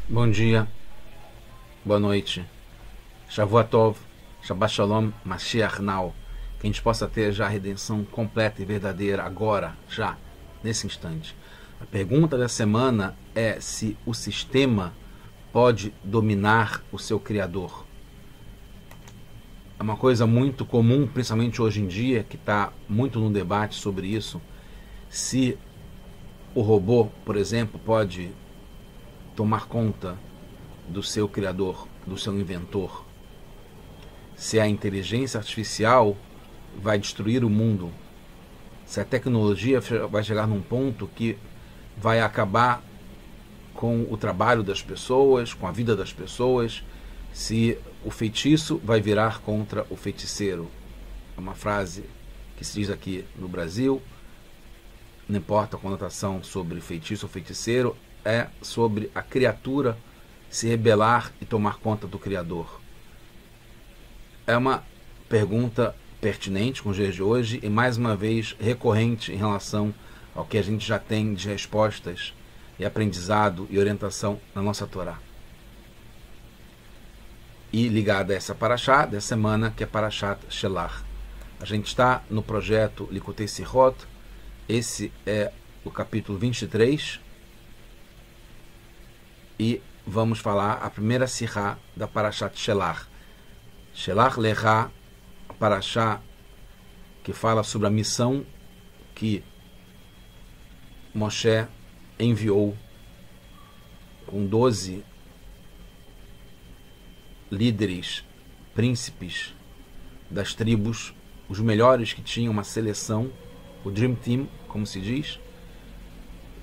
Bom dia, boa noite, Shavua Tov, Shabbat Shalom, Mashiach Now. Que a gente possa ter já a redenção completa e verdadeira agora, já, nesse instante. A pergunta da semana é se o sistema pode dominar o seu criador. É uma coisa muito comum, principalmente hoje em dia, que está muito no debate sobre isso. Se o robô, por exemplo, pode tomar conta do seu criador, do seu inventor. Se a inteligência artificial vai destruir o mundo, se a tecnologia vai chegar num ponto que vai acabar com o trabalho das pessoas, com a vida das pessoas, se o feitiço vai virar contra o feiticeiro. É uma frase que se diz aqui no Brasil, não importa a conotação sobre feitiço ou feiticeiro, é sobre a criatura se rebelar e tomar conta do Criador. É uma pergunta pertinente com os dias de hoje e, mais uma vez, recorrente em relação ao que a gente já tem de respostas e aprendizado e orientação na nossa Torá. E ligada a essa paraxá dessa semana, que é Parashat Shelach. A gente está no projeto Likutei Sihot. Esse é o capítulo 23 e vamos falar a primeira sihá da Parashat Shelach. Shelach Lecha, a paraxá que fala sobre a missão que Moshe enviou com 12 líderes, príncipes das tribos, os melhores que tinham uma seleção, o Dream Team, como se diz,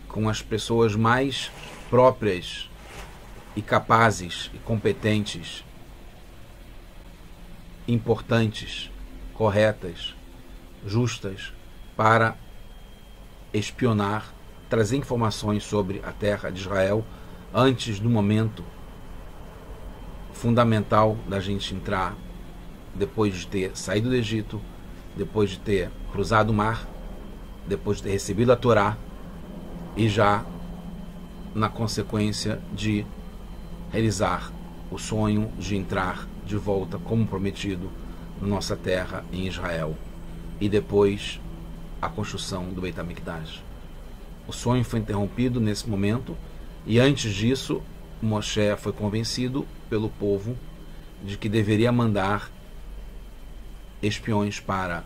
com as pessoas mais próprias e capazes e competentes, importantes, corretas, justas, para espionar, trazer informações sobre a terra de Israel antes do momento fundamental da gente entrar, depois de ter saído do Egito, depois de ter cruzado o mar, depois de ter recebido a Torá e já na consequência de realizar o sonho de entrar de volta como prometido na nossa terra em Israel e depois a construção do Beit HaMikdash. O sonho foi interrompido nesse momento e antes disso Moshe foi convencido pelo povo de que deveria mandar espiões para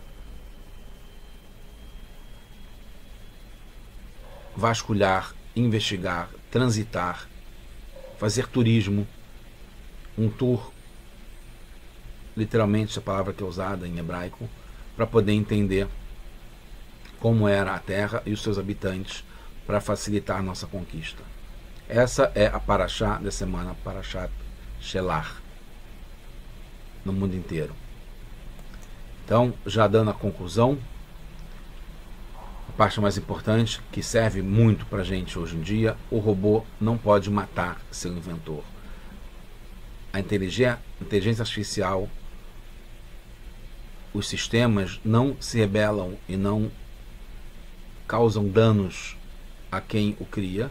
vasculhar, investigar, transitar, fazer turismo, um tour, literalmente essa palavra que é usada em hebraico, para poder entender como era a terra e os seus habitantes, para facilitar a nossa conquista. Essa é a paraxá da semana, Parashat Shelach, no mundo inteiro. Então, já dando a conclusão, a parte mais importante, que serve muito para a gente hoje em dia, o robô não pode matar seu inventor. A inteligência artificial, os sistemas não se rebelam e não causam danos a quem o cria.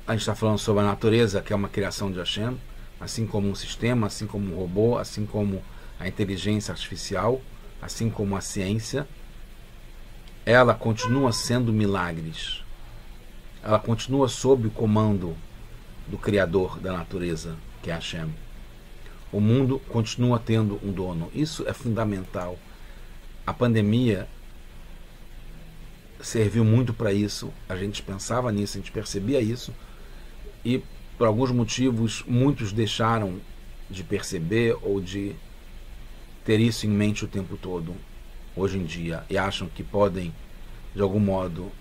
A gente está falando sobre a natureza, que é uma criação de Hashem, assim como um sistema, assim como um robô, assim como a inteligência artificial, assim como a ciência. Ela continua sendo milagres. Ela continua sob o comando do Criador da natureza, que é Hashem. O mundo continua tendo um dono. Isso é fundamental. A pandemia serviu muito para isso. A gente pensava nisso, a gente percebia isso. E, por alguns motivos, muitos deixaram de perceber ou de ter isso em mente o tempo todo, hoje em dia, e acham que podem, de algum modo,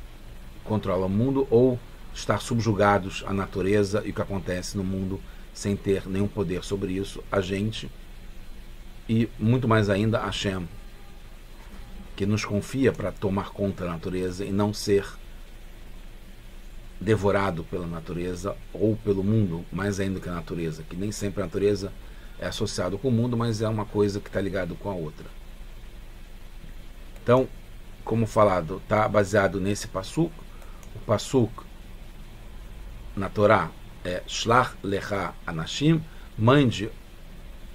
controlar o mundo ou estar subjugados à natureza e o que acontece no mundo sem ter nenhum poder sobre isso, a gente e muito mais ainda Hashem, que nos confia para tomar conta da natureza e não ser devorado pela natureza ou pelo mundo, mais ainda que a natureza, que nem sempre a natureza é associada com o mundo, mas é uma coisa que está ligada com a outra. Então, como falado, está baseado nesse Passuk. O Passuk na Torá é Shlach Lecha Anashim, mande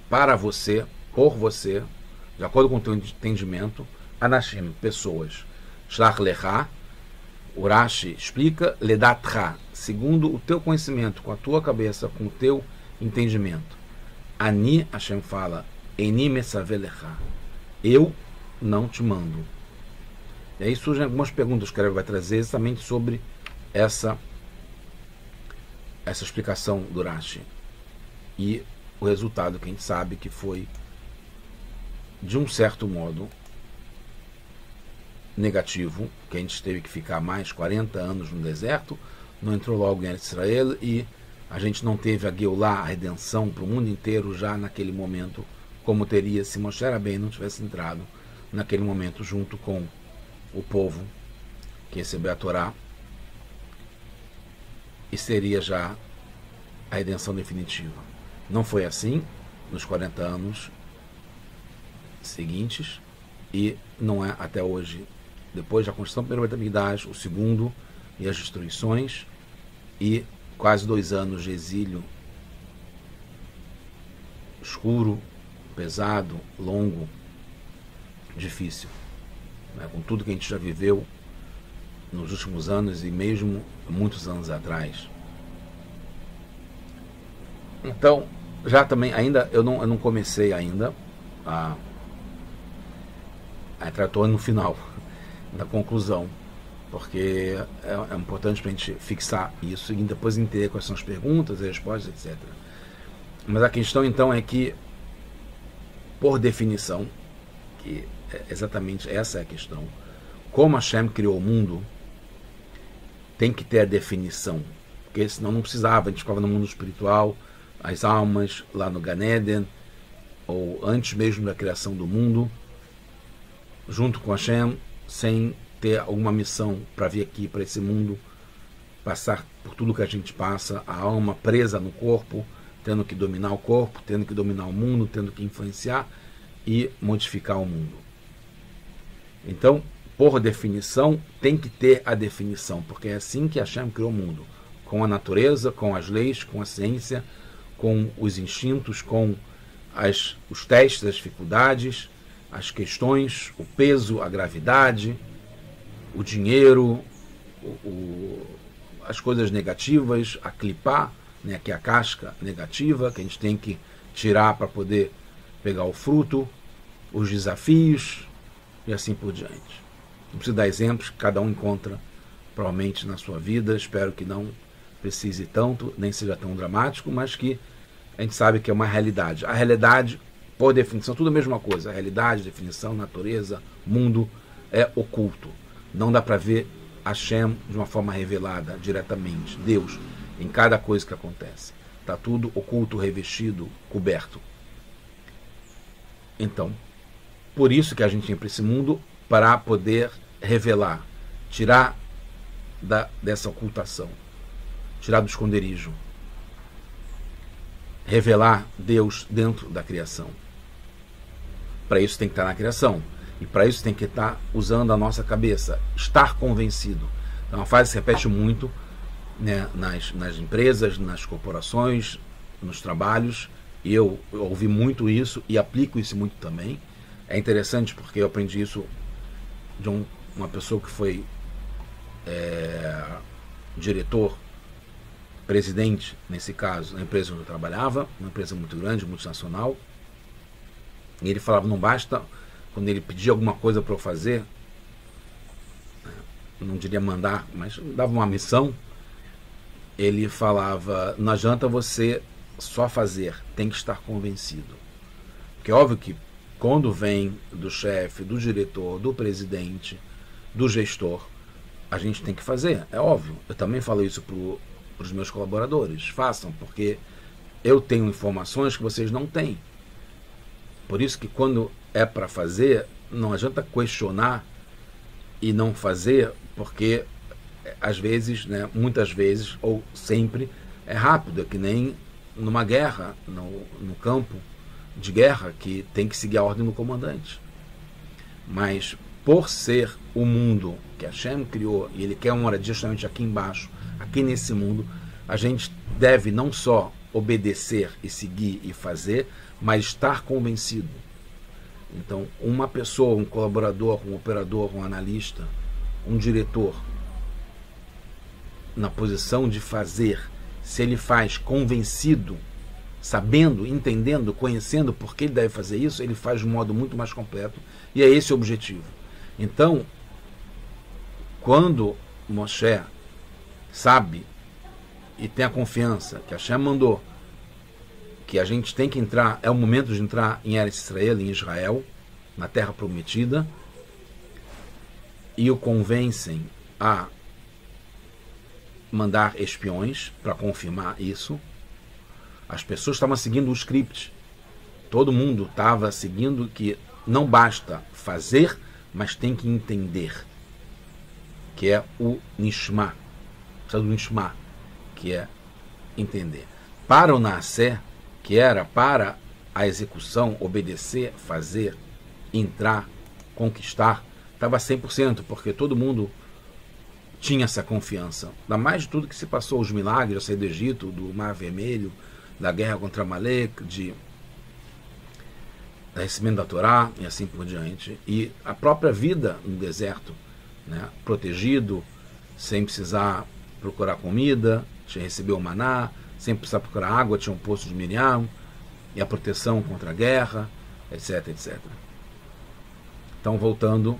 para você, por você, de acordo com o teu entendimento, Anashim, pessoas. Shlach Lecha, o Rashi explica, Ledatra, segundo o teu conhecimento, com a tua cabeça, com o teu entendimento. Ani, Hashem fala, Eni Mesave Lecha, eu não te mando. E aí surgem algumas perguntas que o Rebbe vai trazer exatamente sobre essa explicação do Rashi. E o resultado que a gente sabe que foi, de um certo modo, negativo, que a gente teve que ficar mais 40 anos no deserto, não entrou logo em Israel e a gente não teve a Geulah, a redenção para o mundo inteiro já naquele momento, como teria se Moshe Rabbeinu não tivesse entrado naquele momento junto com o povo que recebeu a Torá, e seria já a redenção definitiva. Não foi assim nos 40 anos seguintes e não é até hoje, depois da construção do primeiro Beit HaMikdash, o segundo e as destruições e quase 2 anos de exílio escuro, pesado, longo, difícil, né? Com tudo que a gente já viveu nos últimos anos e mesmo muitos anos atrás. Então, já também, ainda eu não comecei ainda a entrar no final da conclusão, porque é importante para a gente fixar isso e depois entender quais são as perguntas, as respostas, etc. Mas a questão então é que, por definição, que exatamente essa é a questão, como Hashem criou o mundo, tem que ter a definição, porque senão não precisava, a gente ficava no mundo espiritual, as almas lá no Gan Eden, ou antes mesmo da criação do mundo, junto com Hashem, sem ter alguma missão para vir aqui, para esse mundo, passar por tudo que a gente passa, a alma presa no corpo, tendo que dominar o corpo, tendo que dominar o mundo, tendo que influenciar e modificar o mundo. Então, por definição, tem que ter a definição, porque é assim que Hashem criou o mundo, com a natureza, com as leis, com a ciência, com os instintos, com os testes, as dificuldades, as questões, o peso, a gravidade, o dinheiro, as coisas negativas, a clipar, né, que é a casca negativa, que a gente tem que tirar para poder pegar o fruto, os desafios e assim por diante. Não preciso dar exemplos que cada um encontra provavelmente na sua vida, espero que não precise tanto, nem seja tão dramático, mas que a gente sabe que é uma realidade. A realidade, por definição, tudo a mesma coisa. A realidade, definição, natureza, mundo é oculto. Não dá para ver Hashem de uma forma revelada, diretamente, Deus, em cada coisa que acontece. Está tudo oculto, revestido, coberto. Então, por isso que a gente vem para esse mundo, para poder revelar, tirar dessa ocultação, tirar do esconderijo, revelar Deus dentro da criação. Para isso tem que estar na criação. E para isso tem que estar usando a nossa cabeça, estar convencido. É uma frase que se repete muito, né, nas empresas, nas corporações, nos trabalhos. E eu ouvi muito isso e aplico isso muito também. É interessante porque eu aprendi isso de uma pessoa que foi diretor, presidente, nesse caso, na empresa onde eu trabalhava, uma empresa muito grande, multinacional. E ele falava, não basta, quando ele pedia alguma coisa para eu fazer, não diria mandar, mas dava uma missão, ele falava, não adianta você só fazer, tem que estar convencido. Porque é óbvio que quando vem do chefe, do diretor, do presidente, do gestor, a gente tem que fazer, é óbvio. Eu também falo isso para os meus colaboradores, façam, porque eu tenho informações que vocês não têm. Por isso que quando é para fazer, não adianta questionar e não fazer, porque às vezes, né, muitas vezes, ou sempre, é rápido, é que nem numa guerra, no campo de guerra, que tem que seguir a ordem do comandante. Mas por ser o mundo que Hashem criou, e ele quer uma moradia justamente aqui embaixo, aqui nesse mundo, a gente deve não só obedecer e seguir e fazer, mas estar convencido. Então, uma pessoa, um colaborador, um operador, um analista, um diretor, na posição de fazer, se ele faz convencido, sabendo, entendendo, conhecendo por que ele deve fazer isso, ele faz de um modo muito mais completo, e é esse o objetivo. Então, quando Moshe sabe e tem a confiança que Hashem mandou, que a gente tem que entrar, é o momento de entrar em Eretz Israel, em Israel, na Terra Prometida, e o convencem a mandar espiões para confirmar isso. As pessoas estavam seguindo o script. Todo mundo estava seguindo que não basta fazer, mas tem que entender, que é o Nishma. Precisa do Nishma, que é entender. Para o Naaseh, que era para a execução, obedecer, fazer, entrar, conquistar, estava 100%, porque todo mundo tinha essa confiança. Ainda mais de tudo que se passou, os milagres, a saída do Egito, do Mar Vermelho, da guerra contra Amalek, do recebimento da Torá e assim por diante. E a própria vida no deserto, né, protegido, sem precisar procurar comida, tinha recebido o maná, sem precisar procurar água, tinha um poço de Miriam, e a proteção contra a guerra, etc, etc. Então, voltando,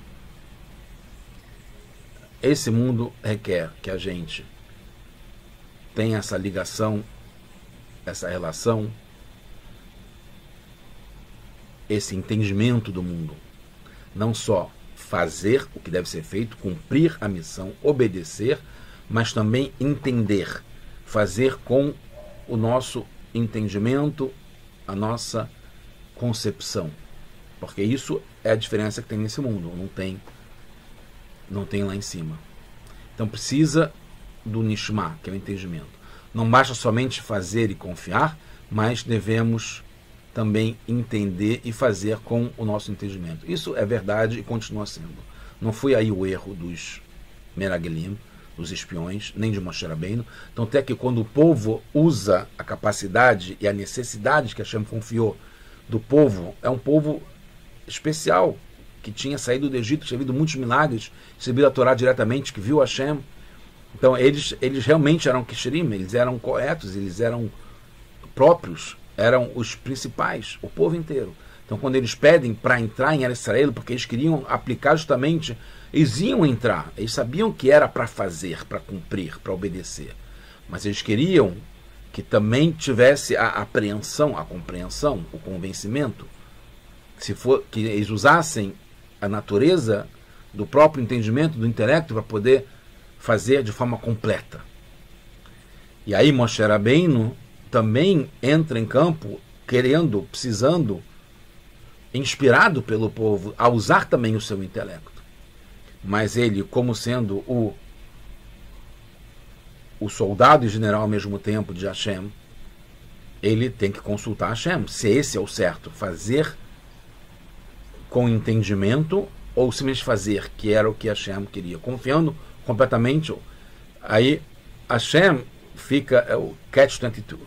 esse mundo requer que a gente tenha essa ligação, essa relação, esse entendimento do mundo. Não só fazer o que deve ser feito, cumprir a missão, obedecer, mas também entender, fazer com o nosso entendimento, a nossa concepção. Porque isso é a diferença que tem nesse mundo, não tem lá em cima. Então precisa do Nishma, que é o entendimento. Não basta somente fazer e confiar, mas devemos também entender e fazer com o nosso entendimento. Isso é verdade e continua sendo. Não foi aí o erro dos Meragelim, dos espiões, nem de Moshe Rabbeinu. Então até que quando o povo usa a capacidade e a necessidade que Hashem confiou do povo, é um povo especial, que tinha saído do Egito, tinha havido muitos milagres, recebido a Torá diretamente, que viu Hashem. Então eles realmente eram Kishirim, eles eram corretos, eles eram próprios, eram os principais, o povo inteiro. Então quando eles pedem para entrar em Eretz Israel, porque eles queriam aplicar justamente, eles iam entrar, eles sabiam que era para fazer, para cumprir, para obedecer, mas eles queriam que também tivesse a apreensão, a compreensão, o convencimento, que eles usassem a natureza do próprio entendimento, do intelecto, para poder fazer de forma completa. E aí Moshe Rabbeinu também entra em campo, querendo, precisando, inspirado pelo povo, a usar também o seu intelecto. Mas ele, como sendo o soldado e general ao mesmo tempo de Hashem, ele tem que consultar Hashem, se esse é o certo, fazer com entendimento ou simplesmente fazer, que era o que Hashem queria, confiando completamente. Aí Hashem fica o catch-22.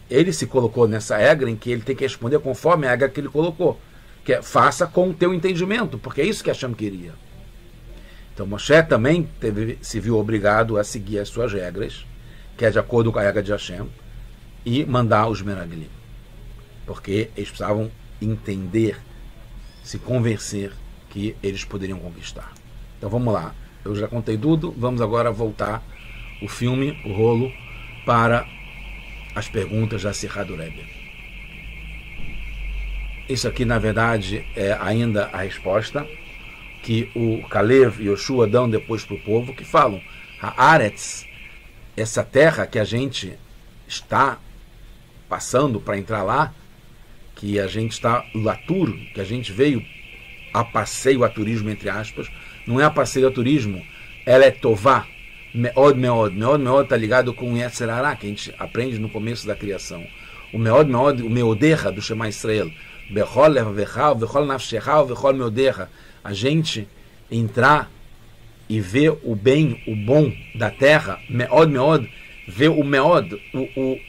Ele se colocou nessa regra em que ele tem que responder conforme a regra que ele colocou, que é faça com o teu entendimento, porque é isso que Hashem queria. Então Moshe também se viu obrigado a seguir as suas regras, que é de acordo com a regra de Hashem, e mandar os Meragelim, porque eles precisavam entender, se convencer que eles poderiam conquistar. Então vamos lá, eu já contei tudo, vamos agora voltar o filme, o rolo, para as perguntas da Sirá do Rebbe. Isso aqui, na verdade, é ainda a resposta que o Kalev e Yoshua dão depois para o povo, que falam: Haaretz, essa terra que a gente está passando para entrar lá, que a gente está latur, que a gente veio a passeio, a turismo, entre aspas, não é a passeio a turismo, ela é tová, meod, está ligado com o Yetzer Hará, que a gente aprende no começo da criação. O meod, o meoderra do Shema Israel, bechol levavechal, bechol nafshechal, bechol meoderra, a gente entrar e vê o bem, o bom da terra, meod, vê o meod,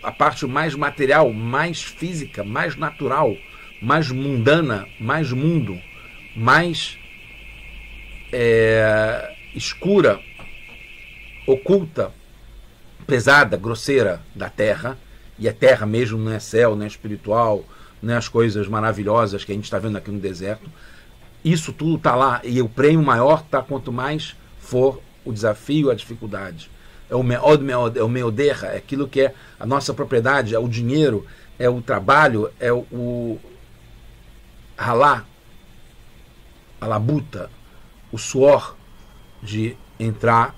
a parte mais material, mais física, mais natural, mais mundana, mais mundo, mais escura, oculta, pesada, grosseira da terra, e a terra mesmo não é céu, não é espiritual, não é as coisas maravilhosas que a gente está vendo aqui no deserto. Isso tudo está lá, e o prêmio maior está quanto mais for o desafio, a dificuldade. É o meod, é o meoderra, é aquilo que é a nossa propriedade, é o dinheiro, é o trabalho, é o ralá, a labuta, o suor de entrar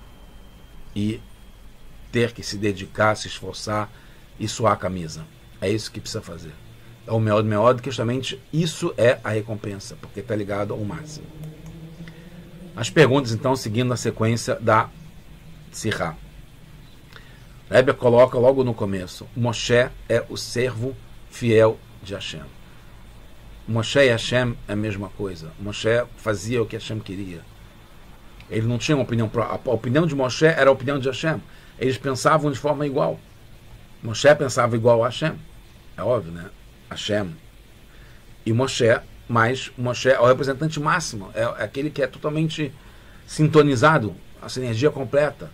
e ter que se dedicar, se esforçar e suar a camisa. É isso que precisa fazer. É o meod, que justamente isso é a recompensa, porque está ligado ao máximo. As perguntas, então, seguindo a sequência da Sirá. Rebbe coloca logo no começo: Moshe é o servo fiel de Hashem. Moshe e Hashem é a mesma coisa. Moshe fazia o que Hashem queria. Ele não tinha uma opinião própria. A opinião de Moshe era a opinião de Hashem. Eles pensavam de forma igual. Moshe pensava igual a Hashem. É óbvio, né? Hashem e Moshe, mas Moshe é o representante máximo, é aquele que é totalmente sintonizado, a sinergia completa.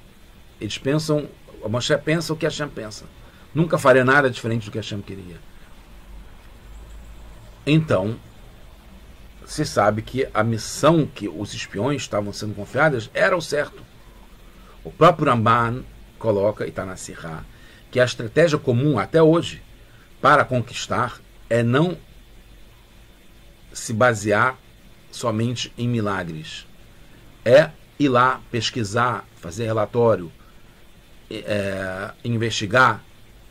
Eles pensam, Moshe pensa o que Hashem pensa. Nunca faria nada diferente do que Hashem queria. Então, se sabe que a missão que os espiões estavam sendo confiadas era o certo. O próprio Ramban coloca, e está na Sirá, que a estratégia comum até hoje para conquistar é não se basear somente em milagres. É ir lá, pesquisar, fazer relatório, investigar,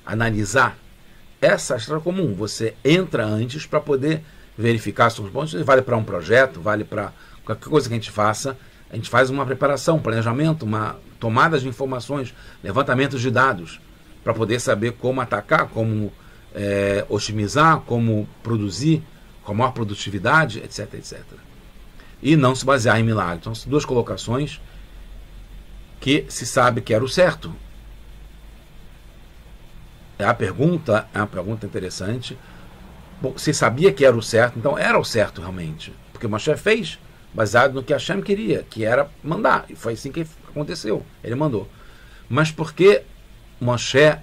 analisar. Essa é a estratégia comum. Você entra antes para poder verificar seus pontos. Vale para um projeto, vale para qualquer coisa que a gente faça. A gente faz uma preparação, um planejamento, uma tomada de informações, levantamento de dados, para poder saber como atacar, como otimizar, como produzir com a maior produtividade, etc, etc. E não se basear em milagres. Então, são duas colocações que se sabe que era o certo. A pergunta é uma pergunta interessante. Bom, se sabia que era o certo, então era o certo realmente. Porque Moshe fez baseado no que Hashem queria, que era mandar. E foi assim que aconteceu. Ele mandou. Mas por que Moshe...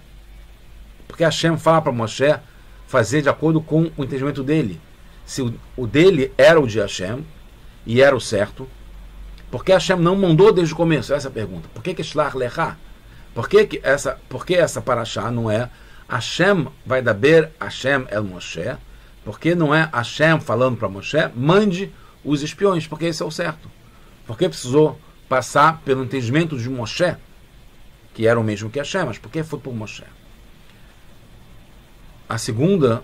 Porque Hashem fala para Moshe fazer de acordo com o entendimento dele. Se o dele era o de Hashem e era o certo, por que Hashem não mandou desde o começo? Essa é a pergunta. Por que Shlach Lecha? Por que essa paraxá não é Hashem vai daber Hashem el Moshe? Por que não é Hashem falando para Moshe, mande os espiões? Porque esse é o certo. Por que precisou passar pelo entendimento de Moshe, que era o mesmo que Hashem, mas por que foi por Moshe? A segunda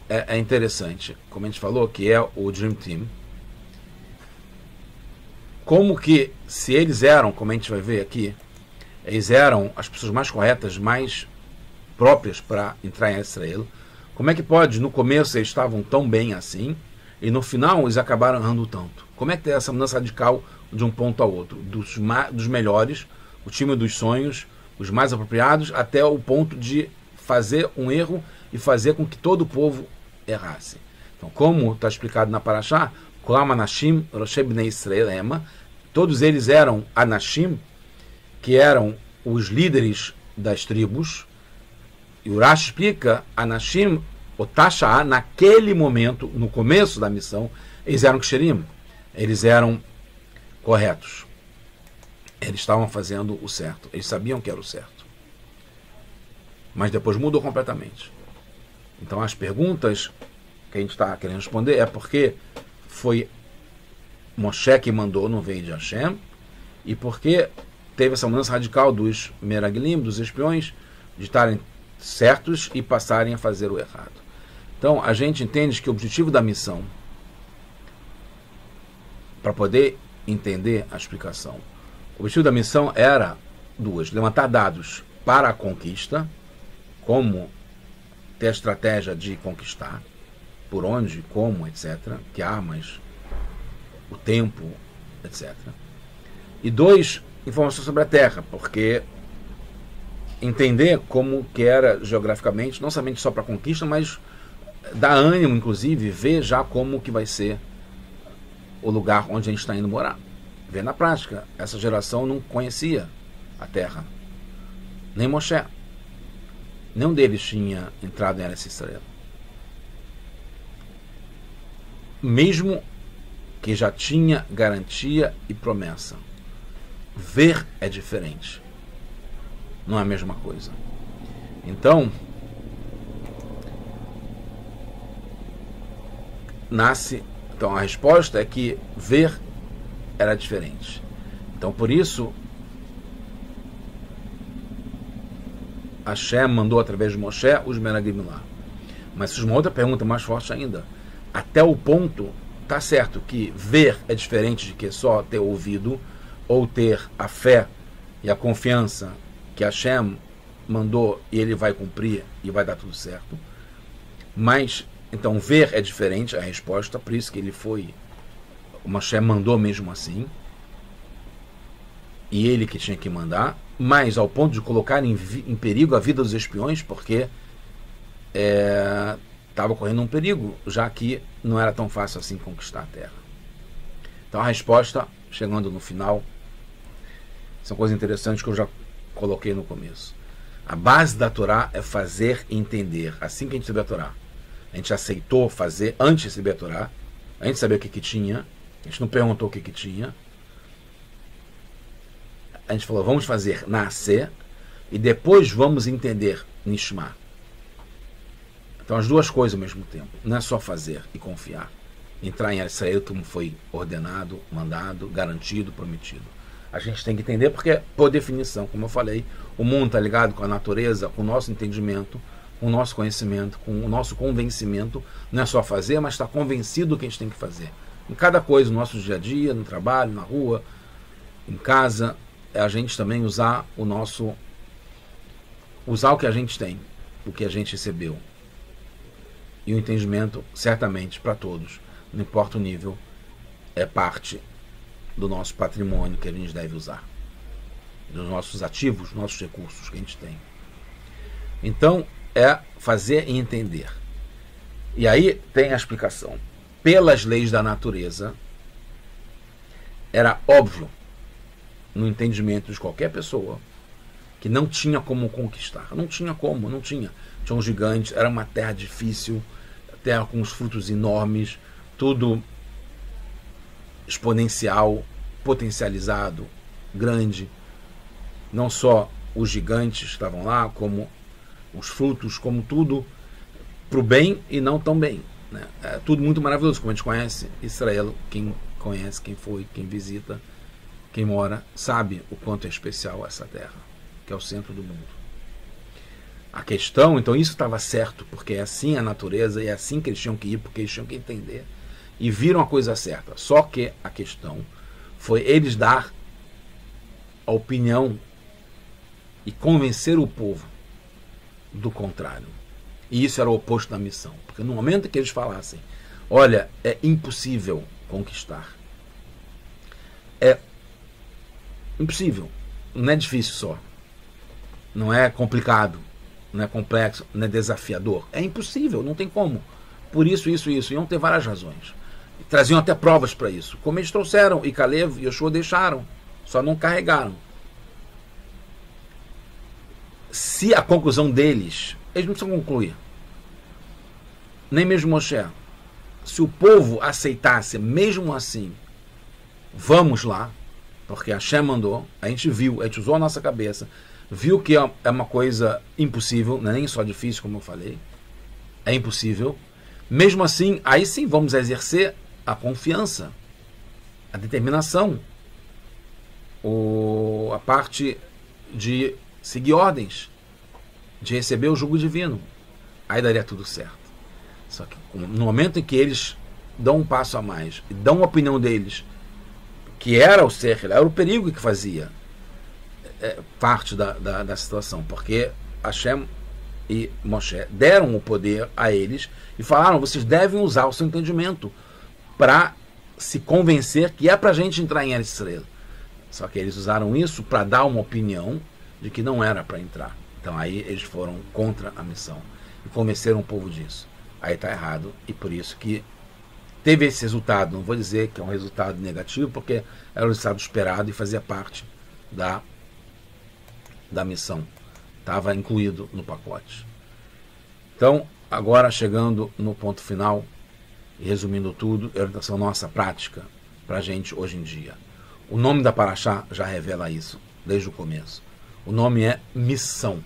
é interessante, como a gente falou, que é o Dream Team. Como que, se eles eram, como a gente vai ver aqui, eles eram as pessoas mais corretas, mais próprias para entrar em Israel, como é que pode, no começo eles estavam tão bem assim, e no final eles acabaram errando tanto? Como é que tem essa mudança radical de um ponto ao outro? Dos melhores, o time dos sonhos, os mais apropriados, até o ponto de fazer um erro e fazer com que todo o povo errasse. Então, como está explicado na Parashá, Kolam Anashim, Roshei Bnei Israel Ema, todos eles eram Anashim, que eram os líderes das tribos, e o Rashi explica, Anashim, o Tasha'a, naquele momento, no começo da missão, eles eram Ksherim, eles eram corretos. Eles estavam fazendo o certo, eles sabiam que era o certo. Mas depois mudou completamente. Então as perguntas que a gente está querendo responder é porque foi Moshe que mandou, não veio de Hashem, e porque teve essa mudança radical dos Meraglim, dos espiões, de estarem certos e passarem a fazer o errado. Então a gente entende que o objetivo da missão, para poder entender a explicação, o objetivo da missão era duas: levantar dados para a conquista, como ter a estratégia de conquistar, por onde, como, etc., que armas, o tempo, etc. E 2, informações sobre a Terra, porque entender como que era geograficamente, não somente só para conquista, mas dá ânimo, inclusive, ver já como que vai ser o lugar onde a gente está indo morar. Ver na prática. Essa geração não conhecia a Terra. Nem Moshe. Nenhum deles tinha entrado em Eretz Israel. Mesmo que já tinha garantia e promessa. Ver é diferente. Não é a mesma coisa. Então, a resposta é que ver era diferente. Então, por isso, Hashem mandou através de Moshe os Meraglim lá. Mas surge uma outra pergunta mais forte ainda. Até o ponto, tá certo que ver é diferente de que só ter ouvido ou ter a fé e a confiança que Hashem mandou e ele vai cumprir e vai dar tudo certo. Mas, então, ver é diferente a resposta, por isso que ele foi, o Moshe mandou mesmo assim, e ele que tinha que mandar, mas ao ponto de colocar em perigo a vida dos espiões, porque estava correndo um perigo, já que não era tão fácil assim conquistar a terra. Então a resposta, chegando no final, são coisas interessantes que eu já coloquei no começo. A base da Torá é fazer e entender. Assim que a gente recebeu a Torá, a gente aceitou fazer antes de receber a Torá, a gente sabia o que tinha, a gente não perguntou o que tinha, a gente falou, vamos fazer nascer e depois vamos entender Nishma. Então as duas coisas ao mesmo tempo. Não é só fazer e confiar. Entrar em Israel como foi ordenado, mandado, garantido, prometido. A gente tem que entender porque, por definição, como eu falei, o mundo está ligado com a natureza, com o nosso entendimento, com o nosso conhecimento, com o nosso convencimento. Não é só fazer, mas está convencido do que a gente tem que fazer. Em cada coisa, no nosso dia a dia, no trabalho, na rua, em casa, é a gente também usar o que a gente tem, o que a gente recebeu. E o entendimento, certamente, para todos, não importa o nível, é parte do nosso patrimônio que a gente deve usar. Dos nossos ativos, dos nossos recursos que a gente tem. Então, é fazer e entender. E aí tem a explicação. Pelas leis da natureza, era óbvio, no entendimento de qualquer pessoa, que não tinha como conquistar. Não tinha como, não tinha. Tinha um gigante, era uma terra difícil, terra com os frutos enormes, tudo exponencial, potencializado, grande. Não só os gigantes estavam lá, como os frutos, como tudo para o bem e não tão bem. Né? É tudo muito maravilhoso, como a gente conhece Israel, quem conhece, quem foi, quem visita, quem mora, sabe o quanto é especial essa terra, que é o centro do mundo. A questão, então isso estava certo, porque é assim a natureza, e é assim que eles tinham que ir, porque eles tinham que entender, e viram a coisa certa. Só que a questão foi eles dar a opinião e convencer o povo do contrário. E isso era o oposto da missão. Porque no momento que eles falassem, olha, é impossível conquistar. É impossível. Não é difícil só. Não é complicado. Não é complexo. Não é desafiador. É impossível. Não tem como. Por isso, isso e isso. Iam ter várias razões. Traziam até provas para isso. Como eles trouxeram. E Caleb e Yoshua deixaram. Só não carregaram. Se a conclusão deles, eles não precisam concluir. Nem mesmo Moshe. Se o povo aceitasse, mesmo assim, vamos lá, porque Hashem mandou, a gente viu, a gente usou a nossa cabeça, viu que é uma coisa impossível, não é nem só difícil, como eu falei, é impossível. Mesmo assim, aí sim vamos exercer a confiança, a determinação, a parte de seguir ordens, de receber o jugo divino. Aí daria tudo certo. Só que no momento em que eles dão um passo a mais e dão a opinião deles, que era o ser, era o perigo que fazia parte da situação, porque Hashem e Moshe deram o poder a eles e falaram, vocês devem usar o seu entendimento para se convencer que é para a gente entrar em Eretz Israel. Só que eles usaram isso para dar uma opinião de que não era para entrar. Então aí eles foram contra a missão e convenceram o povo disso. Aí está errado, e por isso que teve esse resultado. Não vou dizer que é um resultado negativo, porque era o resultado esperado e fazia parte da missão. Estava incluído no pacote. Então, agora chegando no ponto final, e resumindo tudo, a orientação nossa prática para a gente hoje em dia. O nome da Paraxá já revela isso, desde o começo. O nome é missão.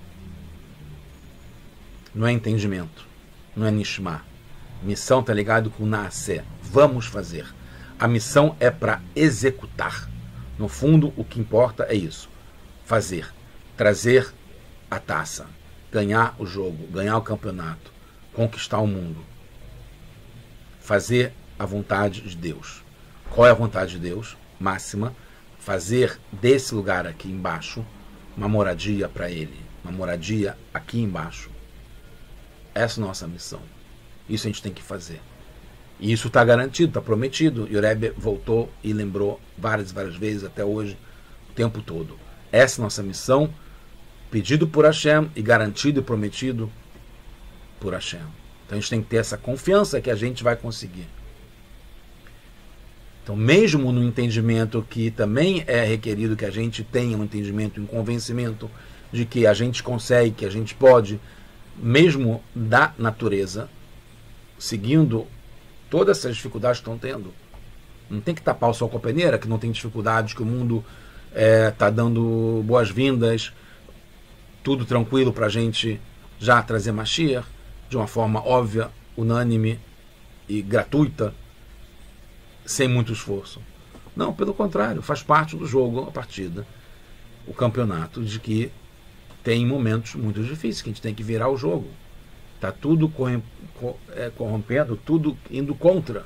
Não é entendimento, não é nishma. Missão está ligado com naasé, vamos fazer. A missão é para executar. No fundo, o que importa é isso, fazer, trazer a taça, ganhar o jogo, ganhar o campeonato, conquistar o mundo, fazer a vontade de Deus. Qual é a vontade de Deus? Máxima, fazer desse lugar aqui embaixo uma moradia para Ele, uma moradia aqui embaixo. Essa é a nossa missão. Isso a gente tem que fazer. E isso está garantido, está prometido. E o Rebbe voltou e lembrou várias vezes até hoje, o tempo todo. Essa é a nossa missão, pedido por Hashem e garantido e prometido por Hashem. Então a gente tem que ter essa confiança que a gente vai conseguir. Então, mesmo no entendimento que também é requerido que a gente tenha um entendimento, um convencimento de que a gente consegue, que a gente pode, mesmo da natureza, seguindo todas essas dificuldades que estão tendo. Não tem que tapar o sol com a peneira, que não tem dificuldades, que o mundo está dando boas-vindas, tudo tranquilo para a gente já trazer Mashiach, de uma forma óbvia, unânime e gratuita, sem muito esforço. Não, pelo contrário, faz parte do jogo, a partida, o campeonato, de que tem momentos muito difíceis, que a gente tem que virar o jogo. Está tudo corrompendo, tudo indo contra,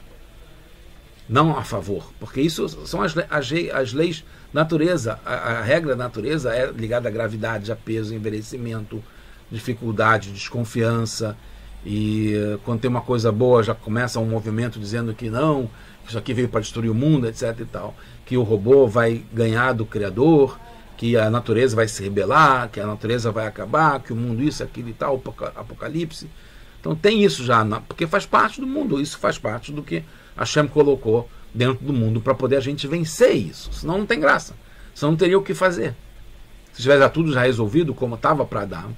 não a favor, porque isso são as leis da natureza. A regra da natureza é ligada à gravidade, a peso, envelhecimento, dificuldade, desconfiança, e quando tem uma coisa boa já começa um movimento dizendo que não, isso aqui veio para destruir o mundo, etc. e tal, que o robô vai ganhar do Criador, que a natureza vai se rebelar, que a natureza vai acabar, que o mundo isso, aquilo e tal, apocalipse. Então tem isso já, porque faz parte do mundo, isso faz parte do que Hashem colocou dentro do mundo para poder a gente vencer isso, senão não tem graça, senão não teria o que fazer. Se tivesse tudo já resolvido, como estava para Adão,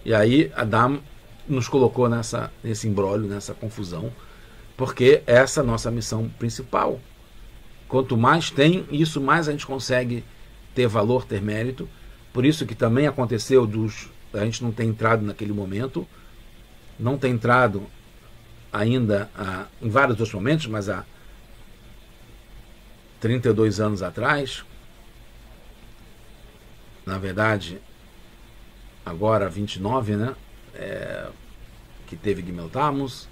e aí Adão nos colocou nesse imbróglio, nessa confusão, porque essa é a nossa missão principal. Quanto mais tem isso, mais a gente consegue ter valor, ter mérito. Por isso que também aconteceu a gente não ter entrado naquele momento, não ter entrado ainda em vários outros momentos, mas há 32 anos atrás, na verdade, agora 29, né? Que teve Gimel Tammuz,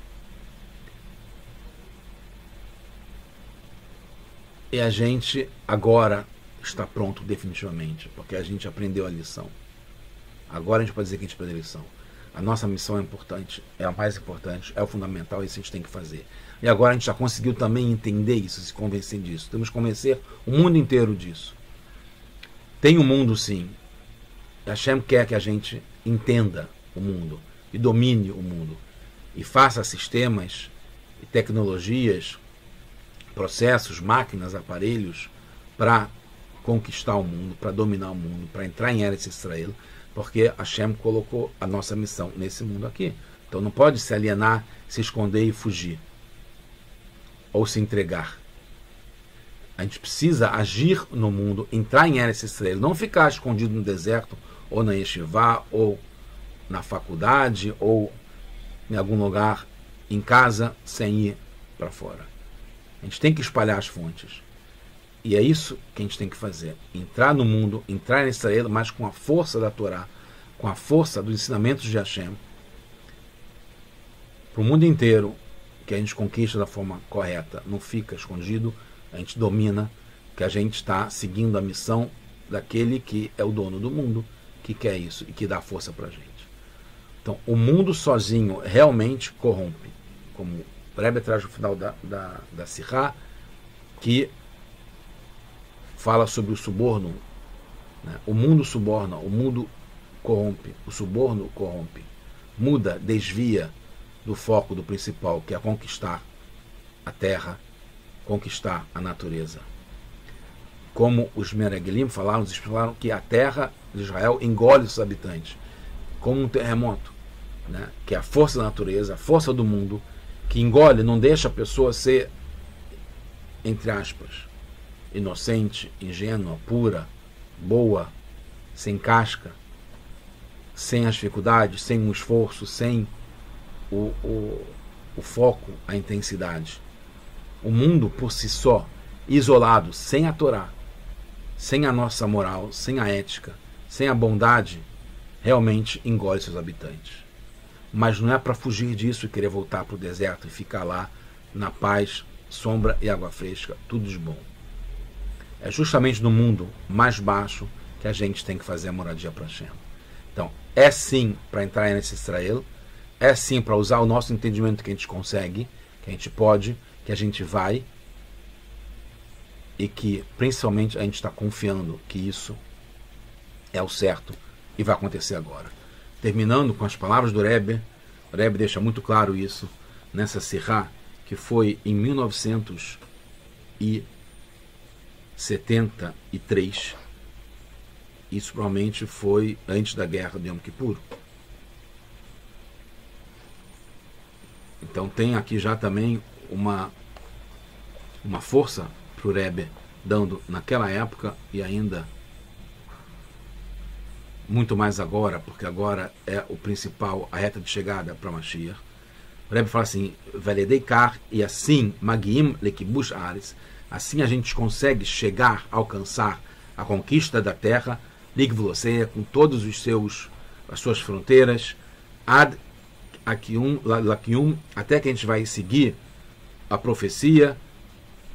e a gente agora está pronto definitivamente, porque a gente aprendeu a lição. Agora a gente pode dizer que a gente aprendeu a lição. A nossa missão é importante, é a mais importante, é o fundamental, isso a gente tem que fazer. E agora a gente já conseguiu também entender isso, se convencer disso. Temos que convencer o mundo inteiro disso. Tem um mundo, sim. Hashem quer que a gente entenda o mundo e domine o mundo e faça sistemas e tecnologias, processos, máquinas, aparelhos para conquistar o mundo, para dominar o mundo, para entrar em Eretz Israel, porque Hashem colocou a nossa missão nesse mundo aqui. Então não pode se alienar, se esconder e fugir, ou se entregar. A gente precisa agir no mundo, entrar em Eretz Israel, não ficar escondido no deserto, ou na yeshiva, ou na faculdade, ou em algum lugar em casa, sem ir para fora. A gente tem que espalhar as fontes. E é isso que a gente tem que fazer. Entrar no mundo, entrar em Israel, mas com a força da Torá, com a força dos ensinamentos de Hashem, para o mundo inteiro, que a gente conquista da forma correta, não fica escondido, a gente domina, que a gente está seguindo a missão daquele que é o dono do mundo, que quer isso e que dá força para a gente. Então, o mundo sozinho realmente corrompe, como o Rebbe traz no final da Sirá, que fala sobre o suborno, né? O mundo suborna, o mundo corrompe, o suborno corrompe, muda, desvia do foco do principal, que é conquistar a terra, conquistar a natureza. Como os Meregelim falaram, eles falaram que a terra de Israel engole os habitantes, como um terremoto, né? Que é a força da natureza, a força do mundo, que engole, não deixa a pessoa ser, entre aspas, inocente, ingênua, pura, boa, sem casca, sem as dificuldades, sem um esforço, sem o foco, a intensidade. O mundo por si só, isolado, sem a Torá, sem a nossa moral, sem a ética, sem a bondade, realmente engole seus habitantes. Mas não é para fugir disso e querer voltar para o deserto e ficar lá na paz, sombra e água fresca, tudo de bom. É justamente no mundo mais baixo que a gente tem que fazer a moradia para Hashem. Então, é sim para entrar nesse Israel, é sim para usar o nosso entendimento que a gente consegue, que a gente pode, que a gente vai, e que principalmente a gente está confiando que isso é o certo e vai acontecer agora. Terminando com as palavras do Rebbe, o Rebbe deixa muito claro isso nessa Sirá, que foi em 1973. Isso provavelmente foi antes da guerra de Yom Kippur. Então tem aqui já também uma força para o Rebbe, dando naquela época e ainda muito mais agora, porque agora é o principal, a reta de chegada para Mashiach. O Rebbe fala assim, Veledeikar, e assim, Magiim lekibush ares, assim a gente consegue chegar, alcançar a conquista da terra, Ligvloseia, com todos as suas fronteiras, Ad Lakium, até que a gente vai seguir a profecia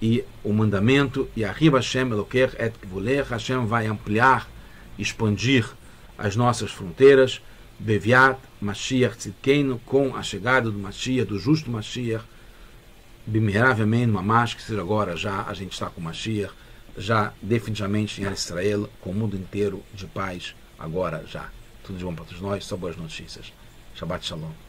e o mandamento, e arriba Hashem Eloker et Gvuler, Hashem vai ampliar, expandir as nossas fronteiras, Beviat Mashiach Tzidkeinu, com a chegada do Mashiach, do justo Mashiach, Bimiherav Amen Mamash, que seja agora já a gente está com Mashiach, já definitivamente em Israel, com o mundo inteiro de paz, agora já. Tudo de bom para todos nós, só boas notícias. Shabbat Shalom.